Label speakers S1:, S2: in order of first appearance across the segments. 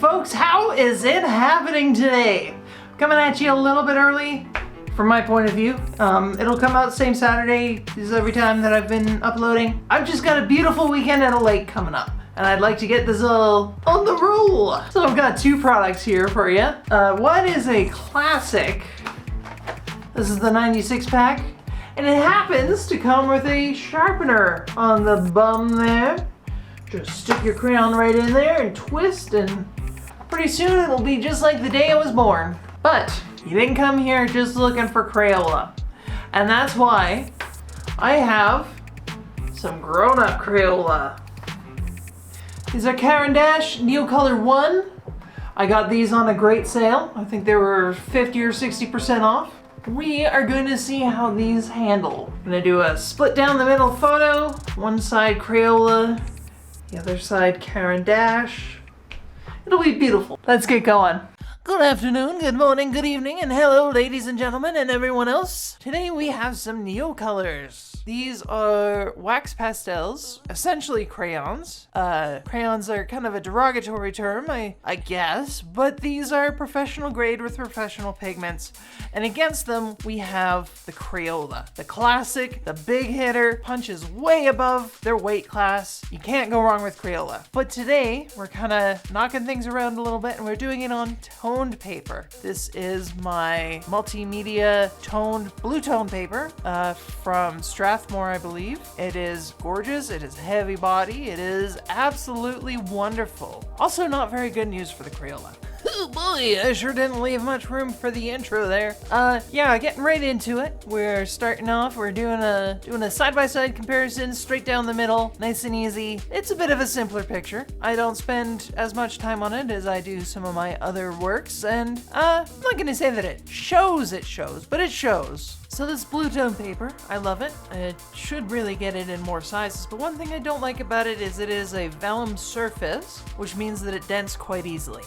S1: folks, how is it happening today? Coming at you a little bit early from my point of view. It'll come out same Saturday as every time that I've been uploading. I've just got a beautiful weekend at a lake coming up, and I'd like to get this all on the roll. So I've got two products here for you. One is a classic. This is the 96 pack, and it happens to come with a sharpener on the bum there. Just stick your crayon right in there and twist, and pretty soon it'll be just like the day I was born. But you didn't come here just looking for Crayola, and that's why I have some grown-up Crayola. These are Caran Neocolor 1. I got these on a great sale. I think they were 50 or 60% off. We are going to see how these handle. I'm gonna do a split down the middle photo. One side Crayola, the other side Caran. It'll be beautiful. Let's get going. Good afternoon, good morning, good evening, and hello ladies and gentlemen and everyone else. Today we have some Neocolors. These are wax pastels, essentially crayons. Crayons are kind of a derogatory term, I guess, but these are professional grade with professional pigments. And against them, we have the Crayola. The classic, the big hitter, punches way above their weight class. You can't go wrong with Crayola. But today, we're kind of knocking things around a little bit, and we're doing it on toned paper. This is my multimedia blue tone paper from Strathmore, I believe. It is gorgeous, it is heavy body, it is absolutely wonderful. Also not very good news for the Crayola. Oh boy, I sure didn't leave much room for the intro there. Yeah, getting right into it. We're starting off, we're doing a side-by-side comparison, straight down the middle, nice and easy. It's a bit of a simpler picture. I don't spend as much time on it as I do some of my other works, and I'm not gonna say that it shows, but it shows. So this blue tone paper, I love it. It should really get it in more sizes, but one thing I don't like about it is a vellum surface, which means that it dents quite easily.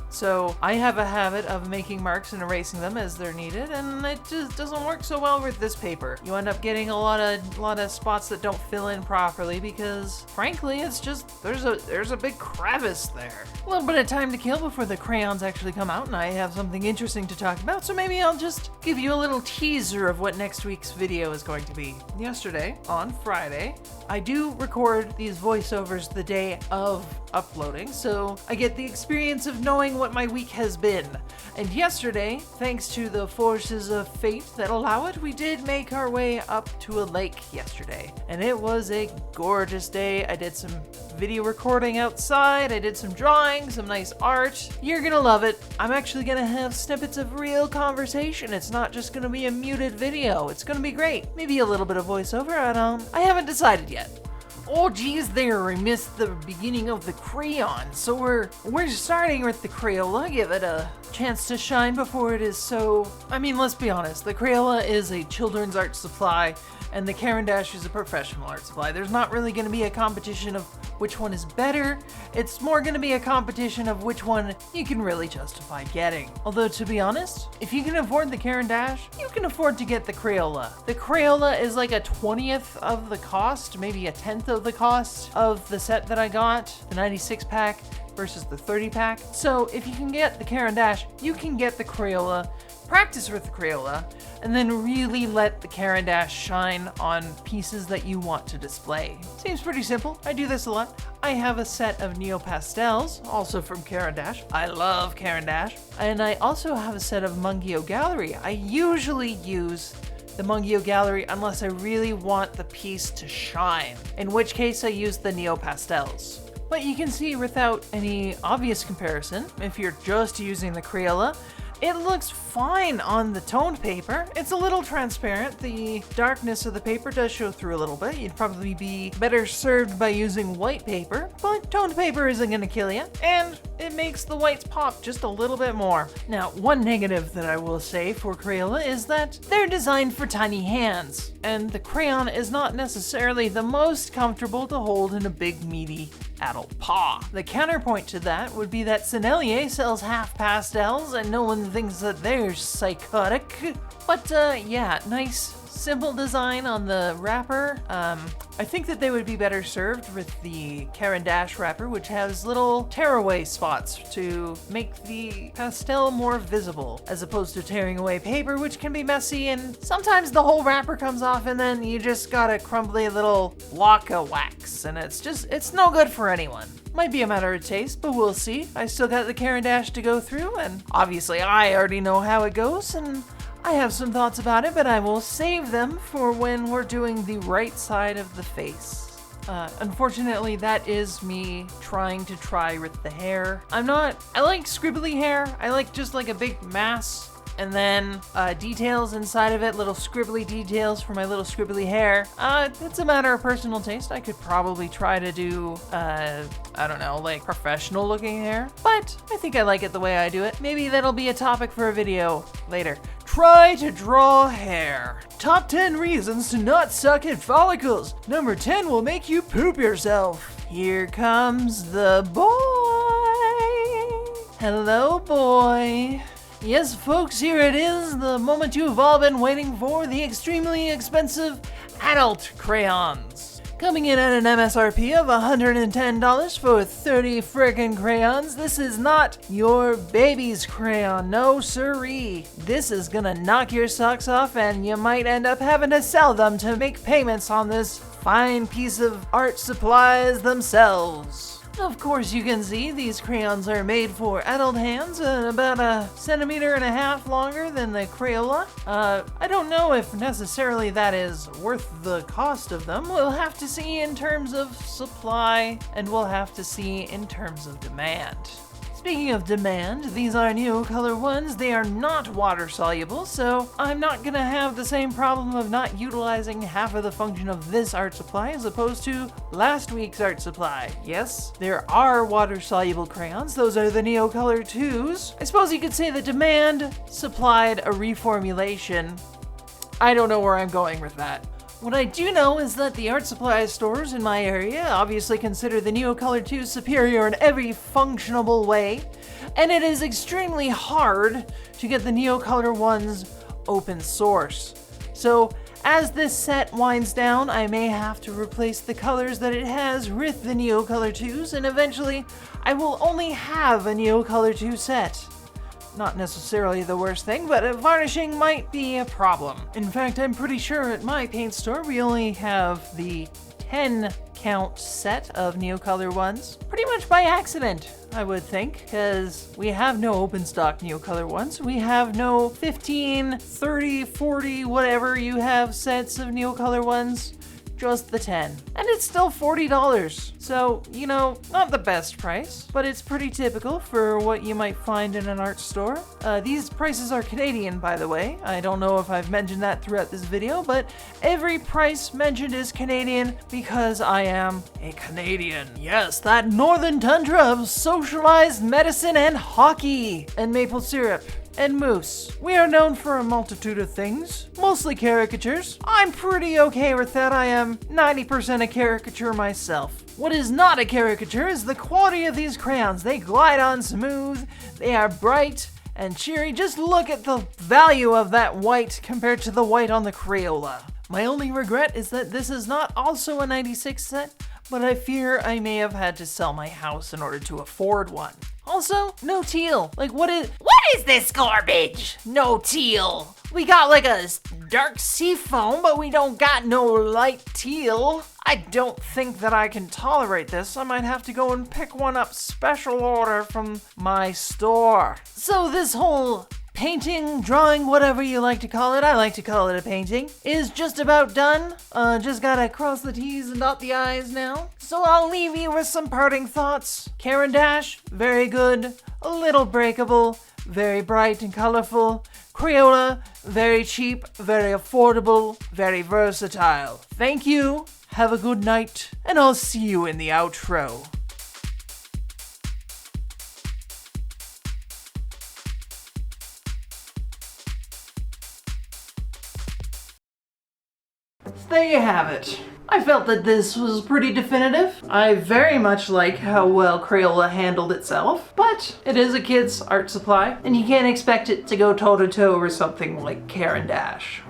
S1: So I have a habit of making marks and erasing them as they're needed, and it just doesn't work so well with this paper. You end up getting a lot of spots that don't fill in properly because, frankly, it's just there's a big crevice there. A little bit of time to kill before the crayons actually come out, and I have something interesting to talk about. So maybe I'll just give you a little teaser of what next week's video is going to be. Yesterday, on Friday, I do record these voiceovers the day of uploading, so I get the experience of knowing what my week has been. And yesterday, thanks to the forces of fate that allow it, we did make our way up to a lake yesterday. And it was a gorgeous day. I did some video recording outside, I did some drawing, some nice art. You're gonna love it. I'm actually gonna have snippets of real conversation. It's not just gonna be a muted video. It's gonna be great. Maybe a little bit of voiceover, I haven't decided yet. Oh geez there, I missed the beginning of the crayon. So we're starting with the Crayola, give it a chance to shine before it is so... I mean, let's be honest, the Crayola is a children's art supply, and the Caran is a professional art supply. There's not really going to be a competition of which one is better. It's more going to be a competition of which one you can really justify getting. Although, to be honest, if you can afford the Caran, you can afford to get the Crayola. The Crayola is like a 20th of the cost, maybe a 10th of the cost of the set that I got, the 96 pack versus the 30 pack. So if you can get the Caran, you can get the Crayola, practice with the Crayola, and then really let the Caran shine on pieces that you want to display. Seems pretty simple. I do this a lot. I have a set of Neo Pastels, also from Caran. I love Caran. And I also have a set of Mungio Gallery. I usually use the Mungio Gallery unless I really want the piece to shine, in which case I use the Neo Pastels. But you can see without any obvious comparison, if you're just using the Crayola, it looks fine on the toned paper. It's a little transparent. The darkness of the paper does show through a little bit. You'd probably be better served by using white paper, but toned paper isn't gonna kill you, and it makes the whites pop just a little bit more. Now, one negative that I will say for Crayola is that they're designed for tiny hands, and the crayon is not necessarily the most comfortable to hold in a big, meaty adult paw. The counterpoint to that would be that Sennelier sells half pastels and no one thinks that they're psychotic. But yeah, nice simple design on the wrapper. I think that they would be better served with the Caran wrapper, which has little tearaway spots to make the pastel more visible, as opposed to tearing away paper, which can be messy, and sometimes the whole wrapper comes off and then you just got a crumbly little block of wax, and it's no good for anyone. Might be a matter of taste, but we'll see. I still got the Caran to go through, and obviously I already know how it goes, and I have some thoughts about it, but I will save them for when we're doing the right side of the face. Unfortunately, that is me trying to try with the hair. I like scribbly hair. I like just like a big mass, and then details inside of it, little scribbly details for my little scribbly hair. It's a matter of personal taste. I could probably try to do, I don't know, like professional looking hair, but I think I like it the way I do it. Maybe that'll be a topic for a video later. Try to draw hair. Top 10 reasons to not suck at follicles. Number 10 will make you poop yourself. Here comes the boy. Hello, boy. Yes, folks, here it is, the moment you've all been waiting for, the extremely expensive adult crayons. Coming in at an MSRP of $110 for 30 frickin' crayons, this is not your baby's crayon, no siree. This is gonna knock your socks off, and you might end up having to sell them to make payments on this fine piece of art supplies themselves. Of course, you can see these crayons are made for adult hands, about 1.5 centimeters longer than the Crayola. I don't know if necessarily that is worth the cost of them. We'll have to see in terms of supply, and we'll have to see in terms of demand. Speaking of demand, these are Neocolor ones. They are not water soluble, so I'm not gonna have the same problem of not utilizing half of the function of this art supply as opposed to last week's art supply. Yes, there are water soluble crayons. Those are the Neocolor 2s. I suppose you could say the demand supplied a reformulation. I don't know where I'm going with that. What I do know is that the art supply stores in my area obviously consider the Neocolor 2 superior in every functionable way, and it is extremely hard to get the Neocolor ones open source. So as this set winds down, I may have to replace the colors that it has with the Neocolor 2s, and eventually I will only have a Neocolor 2 set. Not necessarily the worst thing, but varnishing might be a problem. In fact, I'm pretty sure at my paint store we only have the 10 count set of Neocolor ones. Pretty much by accident, I would think, because we have no open stock Neocolor ones. We have no 15, 30, 40, whatever you have sets of Neocolor ones. Just the 10. And it's still $40. So, you know, not the best price, but it's pretty typical for what you might find in an art store. These prices are Canadian, by the way. I don't know if I've mentioned that throughout this video, but every price mentioned is Canadian because I am a Canadian. Yes, that northern tundra of socialized medicine and hockey and maple syrup. And moose. We are known for a multitude of things, mostly caricatures. I'm pretty okay with that. I am 90% a caricature myself. What is not a caricature is the quality of these crayons. They glide on smooth, they are bright and cheery. Just look at the value of that white compared to the white on the Crayola. My only regret is that this is not also a 96 set, but I fear I may have had to sell my house in order to afford one. Also, no teal. Like, what is this garbage? No teal. We got like a dark sea foam, but we don't got no light teal. I don't think that I can tolerate this. I might have to go and pick one up special order from my store. So this whole painting, drawing, whatever you like to call it, I like to call it a painting, is just about done. Just gotta cross the T's and dot the I's now. So I'll leave you with some parting thoughts. Caran, very good, a little breakable, very bright and colorful. Crayola, very cheap, very affordable, very versatile. Thank you, have a good night, and I'll see you in the outro. There you have it. I felt that this was pretty definitive. I very much like how well Crayola handled itself, but it is a kid's art supply, and you can't expect it to go toe-to-toe with something like Caran.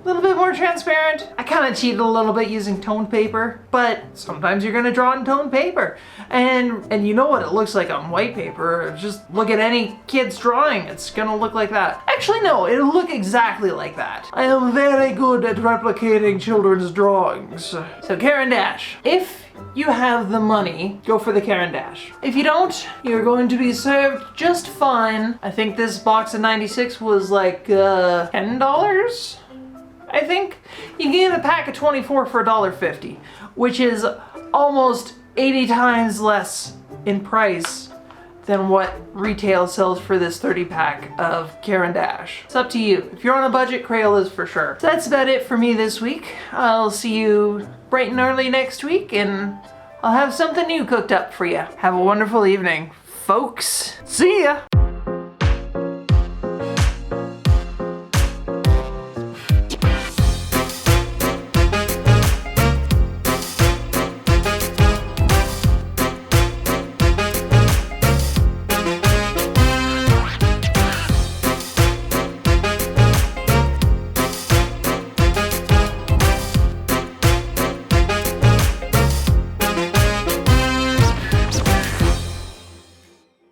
S1: a little bit more transparent. I kind of cheated a little bit using toned paper, but sometimes you're gonna draw on toned paper. And you know what it looks like on white paper. Just look at any kid's drawing, it's gonna look like that. Actually no, it'll look exactly like that. I am very good at replicating children's drawings. So Caran d'Ache, if you have the money, go for the Caran d'Ache. If you don't, you're going to be served just fine. I think this box of 96 was like $10, I think. You can get a pack of 24 for $1.50, which is almost 80 times less in price than what retail sells for this 30 pack of Caran d'Ache. It's up to you. If you're on a budget, Crayola's for sure. So that's about it for me this week. I'll see you bright and early next week, and I'll have something new cooked up for you. Have a wonderful evening, folks. See ya!